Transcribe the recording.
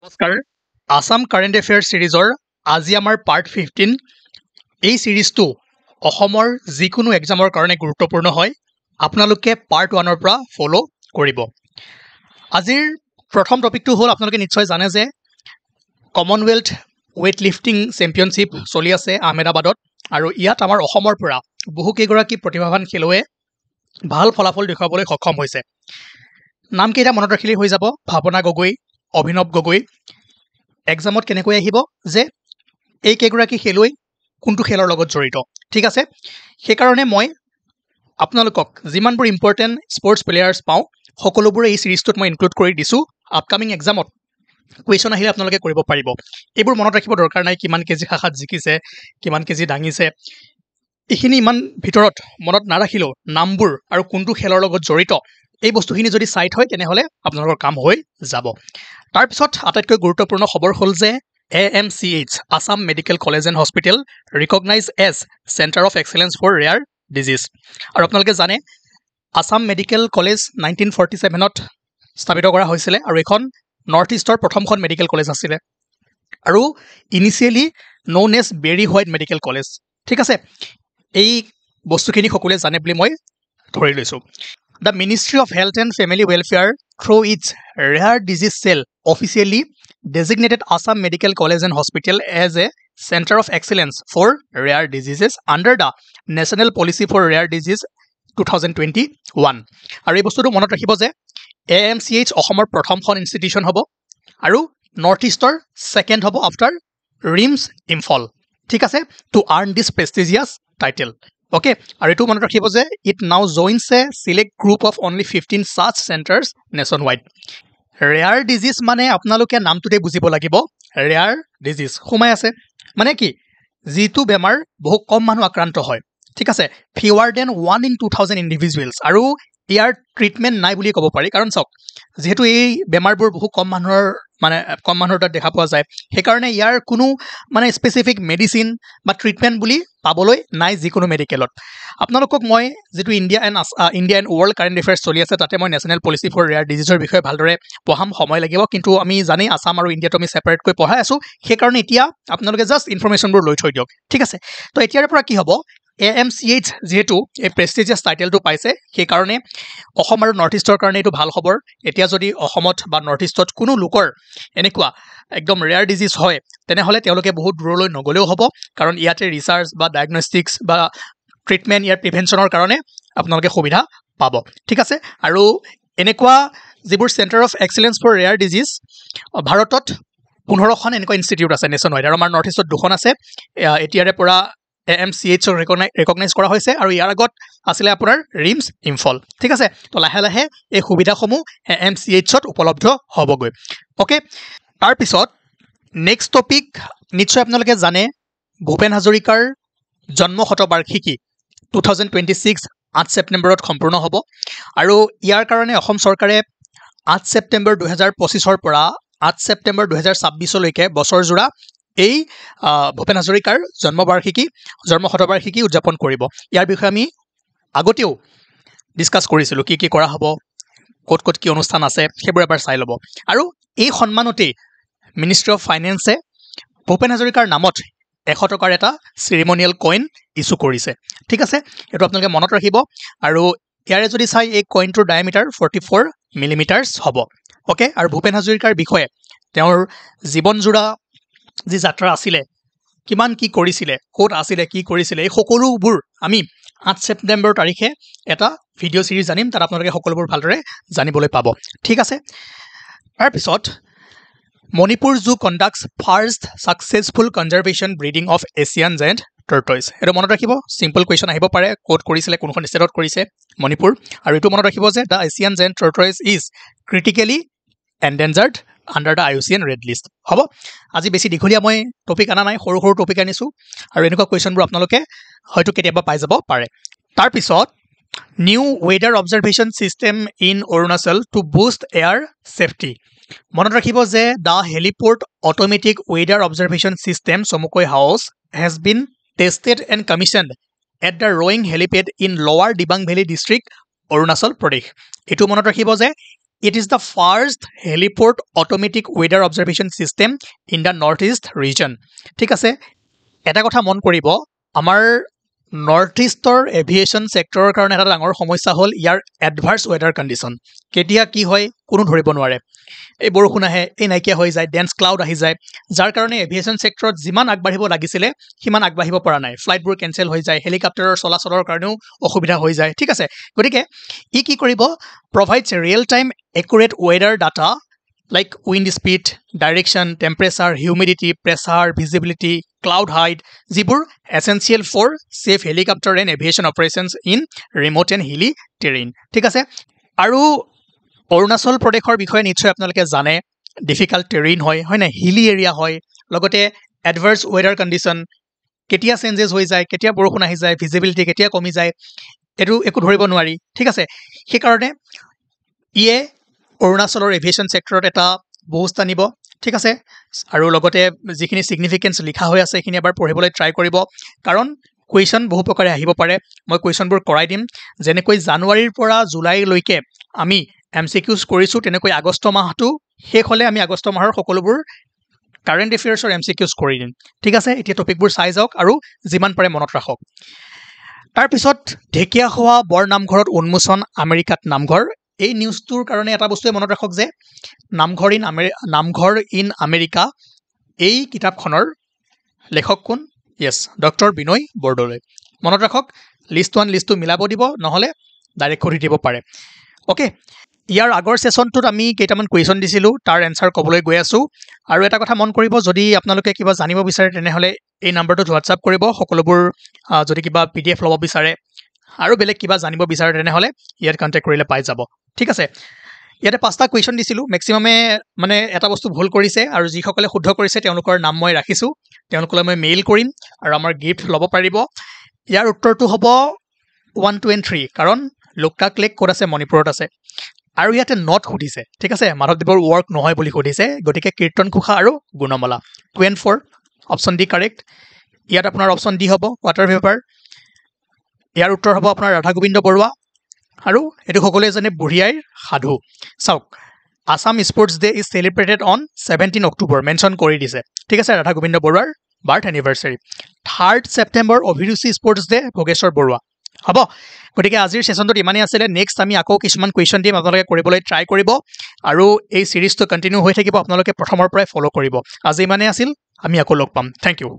নমস্কাৰ Assam current affairs সিৰিজৰ আজি আমাৰ পাৰ্ট 15 এই সিৰিজটো অসমৰ যিকোনো এক্সামৰ কাৰণে গুৰুত্বপূৰ্ণ হয় আপোনালোকে পাৰ্ট 1ৰ পৰা ফলো কৰিব আজিৰ প্ৰথম টপিকটো হ'ল আপোনালোকে নিশ্চয় জানে যে কমনৱেলথ ৱেইট লিফটিং চেম্পিয়নশ্বিপ চলি আছে আহমেদাবাদত আৰু ইয়াত আমাৰ অসমৰ পৰা বহু কেইগৰাকী প্ৰতিভাৱান খেলুৱৈয়ে ভাল ফলাফল দেখুৱাবলৈ সক্ষম হৈছে নাম কেইটা মনত ৰাখিলেই হৈ যাব ভাৱনা গগৈ অভিনৱ গগৈ এক্সামত কেনেকৈ আহিব যে এই কেইগৰাকী খেলুৱৈ কোনটো খেলৰ লগত জড়িত ঠিক আছে সেইকাৰণে মই আপোনালোকক যিমানবোৰ ইম্পৰ্টেণ্ট স্পৰ্টছ প্লেয়াৰ্ছ পাওঁ সকলোবোৰে এই সিৰিজটোত মই ইনক্লুড কৰি দিছোঁ আপকামিং এক্সামত কুৱেশ্যন আহিলে আপোনালোকে কৰিব পাৰিব এইবোৰ মনত ৰাখিব দৰকাৰ নাই কিমান কেজি শাখাত জিকিছে কিমান কেজি দাঙিছে এইখিনি ইমান ভিতৰত মনত নাৰাখিলেও নামবোৰ আৰু কোনটো খেলৰ লগত জড়িত এই বস্তুখিনি যদি চাই থয় তেনেহ'লে আপোনালোকৰ কাম হৈ যাব তাৰপিছত আটাইতকৈ গুৰুত্বপূৰ্ণ খবৰ হ'ল যে AMCH Assam medical college and hospital recognise as centre of excellence for rare disease আৰু আপোনালোকে জানে আসাম মেডিকেল কলেজ 1947ত স্থাপিত কৰা হৈছিলে আৰু এখন নৰ্থ ইষ্টৰ প্ৰথমখন মেডিকেল কলেজ আছিলে আৰু initially known as Berry White medical college ঠিক আছে এই বস্তুখিনি সকলোৱে জানে বুলি মই ধৰি লৈছোঁ The Ministry of Health and Family Welfare, through its Rare Disease Cell, officially designated Assam Medical College and Hospital as a Center of Excellence for Rare Diseases under the National Policy for Rare Disease 2021. আৰু এই বস্তুটো মনত ৰাখিব যে AMCH অসমৰ প্ৰথমখন institution হ'ব আৰু নৰ্থ ইষ্টৰ ছেকেণ্ড হ'ব আফটাৰ ৰিমছ ইম্ফল ঠিক আছে টু আৰ্ণ দিছ প্ৰেষ্টিজিয়াছ টাইটেল Okay, আৰু এইটো মনত ৰাখিব যে it now joins a select group of only 15 such centers nationwide. Rare disease মানে আপোনালোকে নামটোতে বুজিব লাগিব rare disease সোমাই আছে মানে কি যিটো বেমাৰ বহু কম মানুহ আক্ৰান্ত হয় ঠিক আছে fewer than 1 in 2000 individuals আৰু ইয়াৰ ট্ৰিটমেণ্ট নাই বুলি ক'ব পাৰি কাৰণ চাওক যেহেতু এই বেমাৰবোৰ বহু কম মানুহৰ তাত দেখা পোৱা যায় সেইকাৰণে ইয়াৰ কোনো মানে স্পেচিফিক মেডিচিন বা ট্ৰিটমেণ্ট বুলি পাবলৈ নাই যিকোনো মেডিকেলত আপোনালোকক মই যিটো India and world current affairs চলি আছে তাতে মই নেশ্যনেল পলিচি ফৰ ৰেয়াৰ ডিজিজৰ বিষয়ে ভালদৰে পঢ়াম সময় লাগিব কিন্তু আমি জানেই আসাম আৰু ইণ্ডিয়াটো আমি ছেপাৰেটকৈ পঢ়াই আছোঁ সেইকাৰণে এতিয়া আপোনালোকে জাষ্ট ইনফৰমেশ্যনবোৰ লৈ থৈ দিয়ক ঠিক আছে তো এতিয়াৰ পৰা কি হ'ব AMCH যেহেতু এই প্ৰেষ্টিজিয়াছ টাইটেলটো পাইছে সেইকাৰণে অসম আৰু নৰ্থ ইষ্টৰ কাৰণে এইটো ভাল খবৰ এতিয়া যদি অসমত বা নৰ্থ ইষ্টত কোনো লোকৰ এনেকুৱা একদম ৰেয়াৰ ডিজিজ হয় তেনেহ'লে তেওঁলোকে বহুত দূৰলৈ নগ'লেও হ'ব কাৰণ ইয়াতে ৰিচাৰ্চ বা ডায়েগনষ্টিক্স বা ট্ৰিটমেণ্ট ইয়াৰ প্ৰিভেনশ্যনৰ কাৰণে আপোনালোকে সুবিধা পাব ঠিক আছে আৰু এনেকুৱা যিবোৰ centre of excellence for rare disease ভাৰতত 15খন এনেকুৱা ইনষ্টিটিউট আছে নেশ্যন ৱাইড আৰু আমাৰ নৰ্থ ইষ্টত 2খন আছে এতিয়াৰে পৰা AMCH ৰেকগনাইজ কৰা হৈছে আৰু ইয়াৰ আগত আছিলে আপোনাৰ ৰিমছ ইম্ফল ঠিক আছে তো লাহে লাহে এই সুবিধাসমূহ AMCHত উপলব্ধ হ'বগৈ অ'কে তাৰপিছত নেক্সট টপিক নিশ্চয় আপোনালোকে জানে ভূপেন হাজৰিকাৰ জন্ম শতবাৰ্ষিকী 2026 8 ছেপ্টেম্বৰত সম্পূৰ্ণ হ'ব আৰু ইয়াৰ কাৰণে অসম চৰকাৰে 8 ছেপ্টেম্বৰ 2025ৰ পৰা 8 ছেপ্টেম্বৰ 2026লৈকে বছৰজোৰা এই ভূপেন হাজৰিকাৰ জন্ম শতবাৰ্ষিকী উদযাপন কৰিব ইয়াৰ বিষয়ে আমি আগতেও ডিছকাছ কৰিছিলোঁ কি কৰা হ'ব ক'ত কি অনুষ্ঠান আছে সেইবোৰ এবাৰ চাই ল'ব আৰু এই সন্মানতেই মিনিষ্ট্ৰী অফ ফাইনেন্সে ভূপেন হাজৰিকাৰ নামত 100 টকাৰ এটা চেৰিমনিয়েল কইন ইছ্যু কৰিছে ঠিক আছে এইটো আপোনালোকে মনত ৰাখিব আৰু ইয়াৰে যদি চাই এই কইনটোৰ ডায়ামিটাৰ 44 মিলিমিটাৰ্ছ হ'ব অ'কে আৰু ভূপেন হাজৰিকাৰ বিষয়ে তেওঁৰ জীৱনজোৰা যি যাত্ৰা আছিলে কিমান কি কৰিছিলে ক'ত আছিলে কি কৰিছিলে এই সকলোবোৰ আমি 8 ছেপ্টেম্বৰ তাৰিখে এটা ভিডিঅ' চিৰিজ আনিম তাত আপোনালোকে সকলোবোৰ ভালদৰে জানিবলৈ পাব ঠিক আছে তাৰপিছত Manipur zoo conducts first successful conservation breeding of Asian giant tortoise এইটো মনত ৰাখিব চিম্পল কুৱেশ্যন আহিব পাৰে ক'ত কৰিছিলে কোনখন ষ্টেটত কৰিছে মণিপুৰ আৰু এইটো মনত ৰাখিব যে the Asian giant tortoise is critically endangered under the IUCN red list হ'ব আজি বেছি দীঘলীয়া মই টপিক আনা নাই সৰু টপিক আনিছোঁ আৰু এনেকুৱা কুৱেশ্যনবোৰ আপোনালোকে হয়তো কেতিয়াবা পাই যাব পাৰে তাৰপিছত new weather observation system in Arunachal to boost air safety মনত ৰাখিব যে the heliport automatic weather observation system চমুকৈ হাউচ has been tested and commissioned at the Roing helipad in lower Dibang valley district Arunachal Pradesh এইটো মনত ৰাখিব যে It is the first heliport automatic weather observation system in the northeast region. ঠিক আছে, এটা কথা মন কৰিব, আমাৰ নৰ্থ ইষ্টৰ এভিয়েশ্যন ছেক্টৰৰ কাৰণে এটা ডাঙৰ সমস্যা হ'ল ইয়াৰ এডভাৰ্ছ ৱেডাৰ কণ্ডিশ্যন। কেতিয়া কি হয় কোনো ধৰিব নোৱাৰে। এই বৰষুণ আহে, এই নাইকিয়া হৈ যায়, ডেন্স ক্লাউড আহি যায়, যাৰ কাৰণে এভিয়েশ্যন ছেক্টৰত যিমান আগবাঢ়িব লাগিছিলে সিমান আগবাঢ়িব পৰা নাই। ফ্লাইটবোৰ কেঞ্চেল হৈ যায়, হেলিকপ্টাৰৰ চলাচলৰ কাৰণেও অসুবিধা হৈ যায়। ঠিক আছে, গতিকে ই কি কৰিব, provides real time accurate weather data like wind speed, direction, temperature, humidity, pressure, visibility, cloud height, যিবোৰ essential for safe helicopter and aviation operations in remote and hilly terrain. ঠিক আছে, আৰু অৰুণাচল প্ৰদেশৰ বিষয়ে নিশ্চয় আপোনালোকে জানে, ডিফিকাল্ট টেৰেইন হয় নাই, হিলি এৰিয়া হয়, লগতে এডভাৰ্ছ ৱেডাৰ কণ্ডিশ্যন, কেতিয়া চেঞ্জেছ হৈ যায়, কেতিয়া বৰষুণ আহি যায়, ভিজিবিলিটি কেতিয়া কমি যায়, এইটো একো ধৰিব নোৱাৰি। ঠিক আছে, সেইকাৰণে ইয়ে অৰুণাচলৰ এভিয়েশ্যন ছেক্টৰত এটা বুষ্ট আনিব। ঠিক আছে, আৰু লগতে যিখিনি ছিগনিফিকেঞ্চ লিখা হৈ আছে সেইখিনি এবাৰ পঢ়িবলৈ ট্ৰাই কৰিব, কাৰণ কুৱেশ্যন বহু প্ৰকাৰে আহিব পাৰে। মই কুৱেশ্যনবোৰ কৰাই দিম। যেনেকৈ জানুৱাৰীৰ পৰা জুলাইলৈকে আমি MCQs কৰিছোঁ, তেনেকৈ আগষ্ট মাহটো শেষ হ'লে আমি আগষ্ট মাহৰ সকলোবোৰ কাৰেণ্ট এফেয়াৰ্ছৰ MCQs কৰি দিম। ঠিক আছে, এতিয়া টপিকবোৰ চাই যাওক আৰু যিমান পাৰে মনত ৰাখক। তাৰপিছত ঢেকীয়াখোৱা বৰ নামঘৰত উন্মোচন, আমেৰিকাত নামঘৰ। এই নিউজটোৰ কাৰণে এটা বস্তুৱে মনত ৰাখক যে নামঘৰ ইন আমেৰিকা এই কিতাপখনৰ লেখক কোন? য়েছ, ডক্টৰ বিনয় বৰদলৈ। মনত ৰাখক, লিষ্ট 1 লিষ্ট 2 মিলাব দিব, নহ'লে ডাইৰেক্ট সুধি দিব পাৰে। অ'কে, ইয়াৰ আগৰ ছেশ্যনটোত আমি কেইটামান কুৱেশ্যন দিছিলোঁ, তাৰ এনচাৰ ক'বলৈ গৈ আছোঁ। আৰু এটা কথা মন কৰিব, যদি আপোনালোকে কিবা জানিব বিচাৰে তেনেহ'লে এই নাম্বাৰটোত হোৱাটছআপ কৰিব সকলোবোৰ। যদি কিবা PDF ল'ব বিচাৰে আৰু বেলেগ কিবা জানিব বিচাৰে তেনেহ'লে ইয়াত কণ্টেক্ট কৰিলে পাই যাব। ঠিক আছে, ইয়াতে 5টা কুৱেশ্যন দিছিলোঁ। মেক্সিমামে মানে এটা বস্তু ভুল কৰিছে, আৰু যিসকলে শুদ্ধ কৰিছে তেওঁলোকৰ নাম মই ৰাখিছোঁ, তেওঁলোকলৈ মই মেইল কৰিম আৰু আমাৰ গিফ্ট ল'ব পাৰিব। ইয়াৰ উত্তৰটো হ'ব 1, 2 and 3, কাৰণ লোকটাক লেক ক'ত আছে? মণিপুৰত আছে। আৰু ইয়াতে নট সুধিছে। ঠিক আছে, মাধৱদেৱৰ ৱৰ্ক নহয় বুলি সুধিছে, গতিকে কীৰ্তন ঘোষা আৰু Gunamala. 2 and 4 option D correct. ইয়াত আপোনাৰ অপশ্যন ডি হ'ব ৱাটাৰ ভেপাৰ। ইয়াৰ উত্তৰ হ'ব আপোনাৰ ৰাধা গোবিন্দ বৰুৱা। আৰু এইটো সকলোৱে জানে বুঢ়ী আইৰ সাধু। চাওক, Assam sports day is celebrated on 17 October, mention কৰি দিছে। ঠিক আছে, ৰাধা গোবিন্দ বৰুৱাৰ বাৰ্থ এনিভাৰ্চাৰী। 3 ছেপ্টেম্বৰ অভিৰুচি স্পৰ্টছ ডে, ভোগেশ্বৰ বৰুৱা। হ'ব, গতিকে আজিৰ ছেশ্যনটোত ইমানেই আছিলে। নেক্সট আমি আকৌ কিছুমান কুৱেশ্যন দিম, আপোনালোকে কৰিবলৈ ট্ৰাই কৰিব, আৰু এই ছিৰিজটো কণ্টিনিউ হৈ থাকিব। আপোনালোকে প্ৰথমৰ পৰাই ফ'ল' কৰিব। আজি ইমানেই আছিল, আমি আকৌ লগ পাম। Thank U.